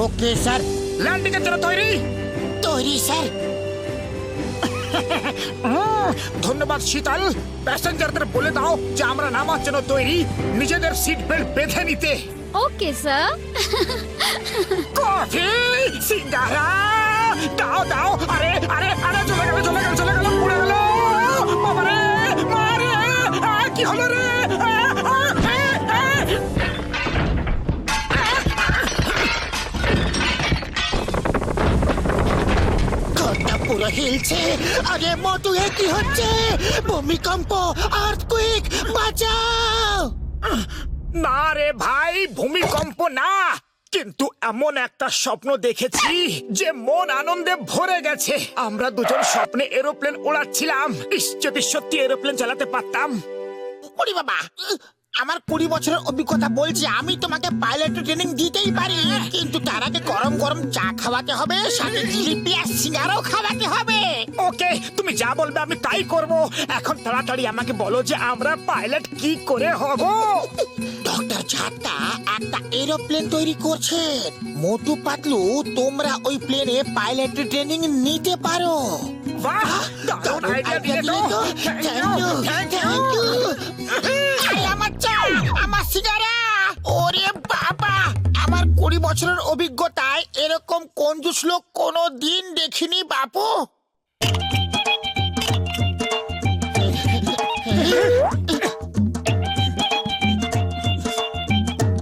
Okay sir. Landing এর জন্য তৈরি? তৈরি স্যার। ধন্যবাদ শীতল। প্যাসেঞ্জারদের বলে দাও যে আমরা নামার জন্য তৈরি, নিজেদের সিট বেল্ট বেঁধে নিতে। Okay sir. কফি, সিঙ্গারা দাও দাও। আরে আরে আরে, চলে গেল চলে গেল চলে গেল, পড়ে গেল। বাবারে মারে, কি হলো রে? ঘরটা পুরো হিলছে। আরে মোটু, এ কি হচ্ছে? ভূমিকম্প, আর্থকুইক, বাঁচাও! না রে ভাই, ভূমিকম্প না, কিন্তু এমন একটা স্বপ্ন দেখেছি যে মন আনন্দে ভরে গেছে। আমরা দুজন স্বপ্নে এরোপ্লেন ওড়াচ্ছিলাম। ইস, যদি সত্যি এরোপ্লেন চালাতে পারতাম। ওরে বাবা, আমার 20 বছরের অভিজ্ঞতা বলছে আমি তোমাকে পাইলট ট্রেনিং দিতেই পারি, কিন্তু তার আগে গরম গরম চা খাওয়াতে হবে, সাথে জিলিপি আর সিঙ্গারাও খাওয়াতে হবে। ওকে, তুমি যা বলবে আমি তাই করব। এখন তাড়াতাড়ি আমাকে বলো যে আমরা পাইলট কি করে হব। ডক্টর ঝাটকা একটা এরোপ্লেন তৈরি করছে। মোটু পাতলু, তোমরা ওই প্লেনে পাইলট ট্রেনিং নিতে পারো। বাহ, দারুণ আইডিয়া দিলে তো। Thank you, thank you. আমার চা, আমার সিগারা। ওরে বাবা, আমার 20 বছরের অভিজ্ঞতায় এরকম কঞ্জুস লোক কোনো দিন দেখিনি বাপু।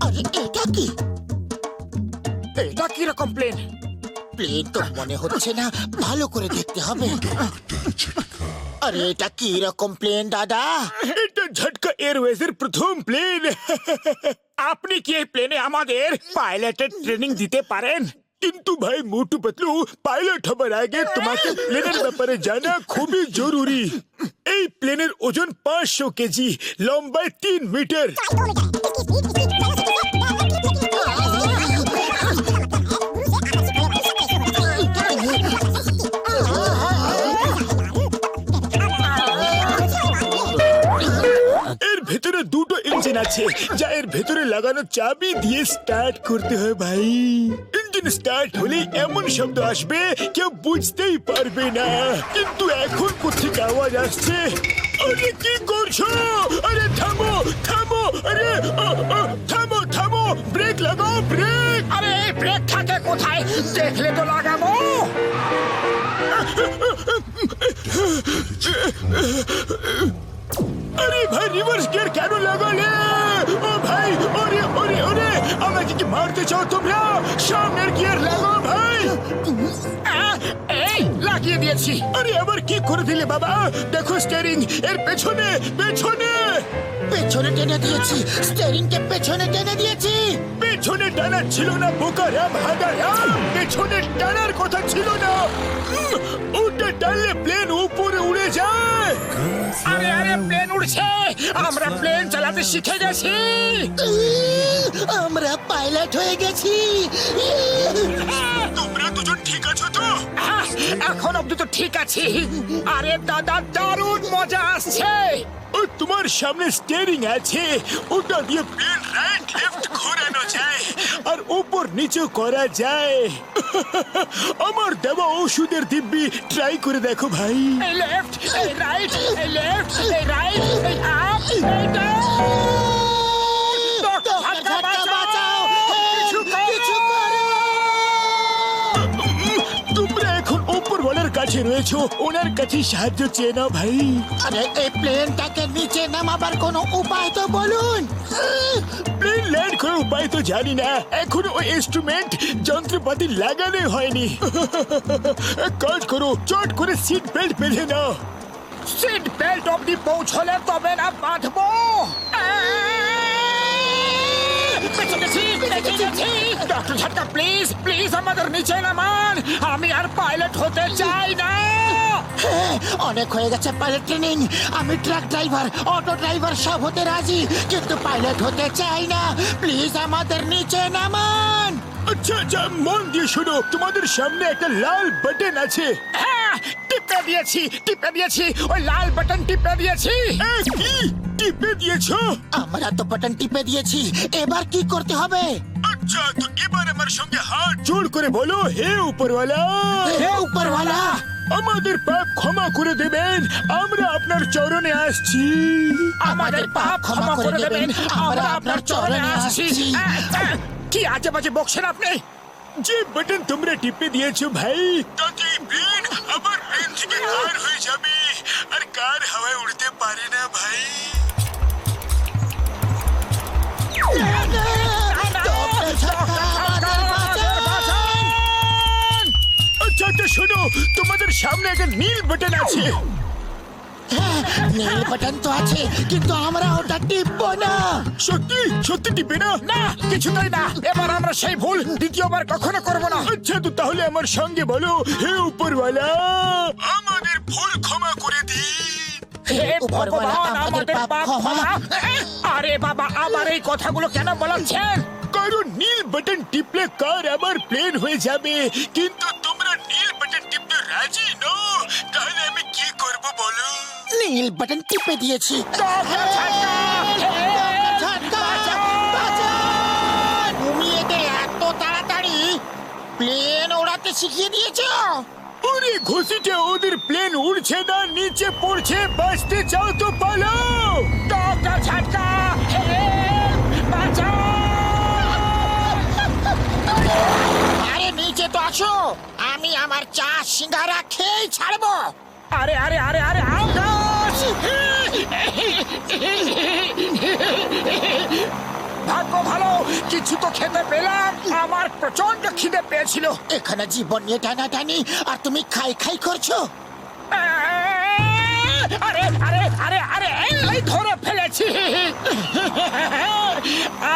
আরে এটা কি? এটা কি রকম প্লেন? প্লেন তো মনে হচ্ছে না, ভালো করে দেখতে হবে। আরে এটা কি রকম প্লেন দাদা? এটা ঝটকা এয়ারওয়েজের প্রথম প্লেন। আপনি কি এই প্লেনে আমাদের পাইলটের ট্রেনিং দিতে পারেন? কিন্তু ভাই মোটু পাতলু, পাইলট হবার আগে তোমাকে প্লেনের ব্যাপারে জানা খুবই জরুরি। এই প্লেনের ওজন 500 কেজি, লম্বায় 3 মিটার। এর ভেতরে দুটো ইঞ্জিন আছে, যা এর ভেতরে লাগানো চাবি দিয়ে স্টার্ট করতে হয় ভাই। ইঞ্জিন স্টার্ট হলেই এমন শব্দ আসবে কেউ বুঝতেই পারবে না। কিন্তু এখন কোথেকে আওয়াজ আসছে? আরে কি করছো? আরে থামো থামো, আরে থামো থামো, ব্রেক লাগাও, ব্রেক। আরে ব্রেক থাকে কোথায়? দেখলে তো লাগাবো। আরে ভাই, রিভার্স গিয়ার কেন লাগালে? ও ভাই, ওরে ওরে ওরে, আমাকে কি মারতে চাও তোমরা? সামনের গিয়ার লাগাও ভাই। এই লাগিয়ে দিয়েছি। আরে আবার কি করে দিলে বাবা? দেখো স্টিয়ারিং এর পেছনে পেছনে। পেছনে টেনে দিয়েছি, স্টিয়ারিংকে পেছনে টেনে দিয়েছি। পেছনে টানার ছিল না বোকারাম, হাদারাম। পেছনে টানার কথা ছিল না। ওটা টানলে প্লেন উপরে উড়ে যায়। আরে আরে, প্লেন উড়ছে। আমরা প্লেন চালাতে শিখে গেছি। আমরা পাইলট হয়ে গেছি। তোমরা দুজন ঠিক আছো তো? এখন অব্দি তো ঠিক আছি। আরে দাদা, দারুণ মজা আসছে। ও তোমার সামনে স্টিয়ারিং আছে, ওটা দিয়ে প্লেন রাইট লেফট ঘোরানো যায় আর উপর নিচে করা যায়। আমার দেওয়া ওষুধের দিব্যি ট্রাই করে দেখো ভাই। এই লেফট, এই রাইট, এই লেফট, এই রাইট, এই আপ, এই ডাউন। তোমরা এখন উপরওয়ালার কাছে রয়েছো, ওনার কাছে সাহায্য চেয়ে নাও ভাই। আরে এই প্লেনটাকে নিচে নামাবার কোনো উপায় তো বলুন। প্লেন ল্যান্ড করার উপায় তো জানি না, এখনো ওই ইনস্ট্রুমেন্ট যন্ত্রপাতি লাগানো হয়নি। এক কাজ করো, চট করে সিট বেল্ট বেঁধে নাও। সিট বেল্ট অবধি পৌঁছলে তবে না বাঁধবো। ডক্টর ঝটকা, প্লিজ প্লিজ আমাদের নিচে নামান। আমি আর পাইলট হতে চাই না। অনেক হয়ে গেছে পাইলট ট্রেনিং। আমি ট্রাক ড্রাইভার, অটো ড্রাইভার সব হতে রাজি, কিন্তু পাইলট হতে চাই না। প্লিজ আমাদের নিচে নামান। আচ্ছা আচ্ছা, মন দিয়ে শোনো, তোমাদের সামনে একটা লাল বাটন আছে। হ্যাঁ, টিপে দিয়েছি টিপে দিয়েছি, ওই লাল বাটন টিপে দিয়েছি। কি টিপে দিয়েছো? আমরা তো বাটন টিপে দিয়েছি, এবার কি করতে হবে? আচ্ছা, তো এবার আমার আমার সঙ্গে হাত জোড় করে বলো, হে উপরওয়ালা, হে উপরওয়ালা, আমাদের পাপ ক্ষমা করে দেবেন, আমরা আপনার চরণে আসছি। আমাদের পাপ ক্ষমা করে দেবেন, আমরা আপনার চরণে আসছি। কি আজে বাজে বকছেন আপনি? যে বাটন তোমরা টিপে দিয়েছো ভাই, তাতে প্লেন আবার প্লেন থেকে কার হয়ে যাবে, আর কার হাওয়ায় উড়তে পারে না ভাই। আচ্ছা আচ্ছা শোনো, তোমাদের সামনে একটা নীল বাটন আছে। নীল বাটন তো আছে, কিন্তু আমরা ওটা টিপবো না। সত্যি সত্যি টিপে না? না, কিছুতেই না। এবার আমরা সেই ভুল দ্বিতীয়বার কখনো করব না। আচ্ছা তো তাহলে আমার সঙ্গে বলো, হে উপরওয়ালা, আমাদের ভুল ক্ষমা করে দিন। হে উপরওয়ালা, ভগবান, আমাদের পাপ ক্ষমা। আরে বাবা, আবার এই কথাগুলো কেন বলাচ্ছেন? কারণ নীল বাটন টিপলে কার আবার প্লেন হয়ে যাবে, কিন্তু তোমরা নীল বাটন টিপতে রাজি নও, তাহলে আমি কি করব বলো? নীল বাটন টিপে দিয়েছি। তুমি এদের এত তাড়াতাড়ি প্লেন ওড়াতে শিখিয়ে দিয়েছো? ওরে ঘুষিটা, ওদের প্লেন উড়ছে না, নিচে পড়ছে, বাঁচতে চাও তো পালাও। ডক্টর ঝাটকা, বাঁচাও! আরে নিচে তো আসো, আমি আমার চা সিঙ্গারা খেয়ে ছাড়বো। আরে আরে আরে আরে আকাশ! ভাগ্য ভালো, কিছু তো খেতে পেলাম। আমার প্রচন্ড খিদে পেয়েছিল। এখানে জীবন নিয়ে টানাটানি, আর তুমি খাই খাই করছো। আরে আরে আরে আরে, এই ধরে ফেলেছি।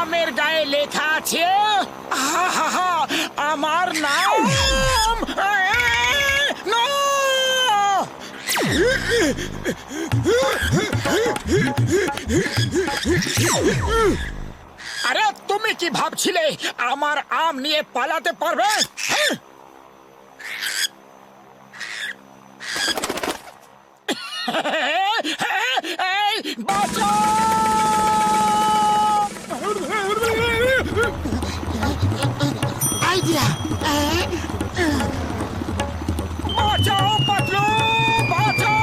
আমের গায়ে লেখা আছে আহা, আমার নাম। না! আরে তুমি কি ভাবছিলে আমার আম নিয়ে পালাতে পারবে? হ্যাঁ? এই, বাঁচাও! আইডিয়া। বাঁচাও পাতলু, বাঁচাও!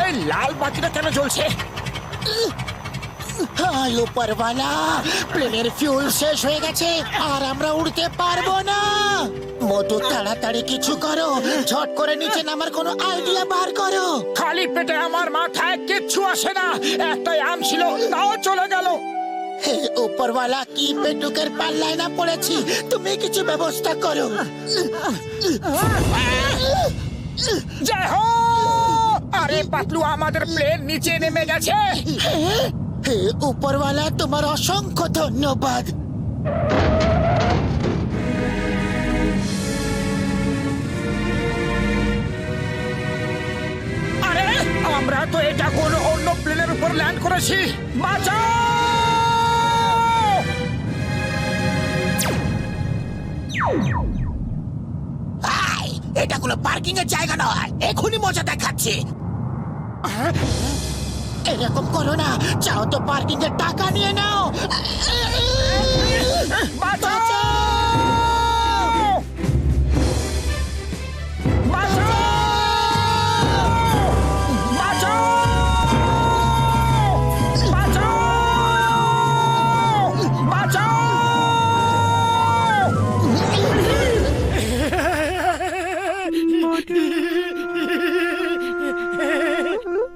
এই লাল বাতিটা কেন জ্বলছে? হাই উপরওয়ালা, প্লেনের ফিউল শেষ হয়ে গেছে, আর আমরা উড়তে পারবো না। মধু, তাড়াতাড়ি কিছু করো, ঝট করে নিচে নামার কোনো আইডিয়া বার করো। খালি পেটে আমার মাথায় কিচ্ছু আসে না। একটাই আম ছিল, তাও চলে গেল। হে উপরওয়ালা, কি পেটুকের পাল্লায় না পড়েছি, তুমি কিছু ব্যবস্থা করো। জয় হো! আরে পাতলু, আমাদের প্লেন নিচে নেমে গেছে। হে উপরওয়ালা, তোমার অসংখ্য ধন্যবাদ। আরে আমরা তো এটা কোনো অন্য প্লেনের উপর ল্যান্ড করেছি। বাঁচাও! হাই, এটা কোনো পার্কিং এর জায়গা নয়, এখনই মজা দেখাচ্ছি। এরকম করো না, চাও তো পার্কিং এর টাকা নিয়ে নাও। বাঁচাও! বাঁচাও! বাঁচাও! বাঁচাও! বাঁচাও!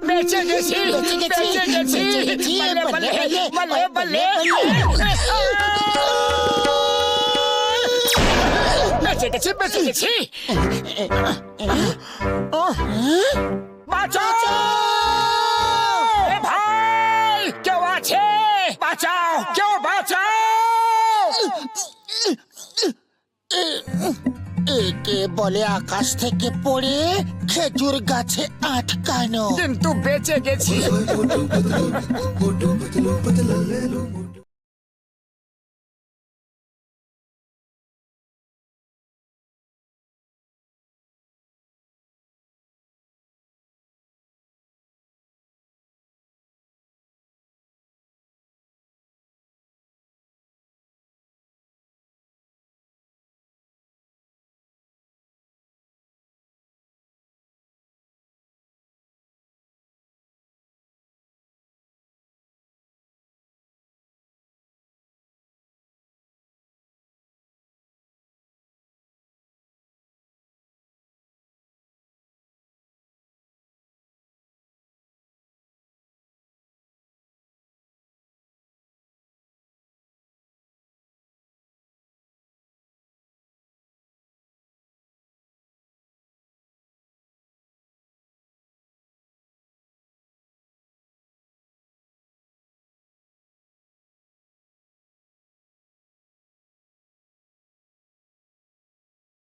বেঁচে গেছি, বেঁচে গেছি, বেঁচে গেছি, বেঁচে গেছি, বল্লে বল্লে, বল্লে বল্লে। বেঁচে গেছি, বেঁচে গেছি। বাঁচাও! এ ভাই, কেউ আছে? বাঁচাও, কেউ বাঁচাও! একে বলে আকাশ থেকে পড়ে খেজুর গাছে আটকানো। কিন্তু বেঁচে গেছি।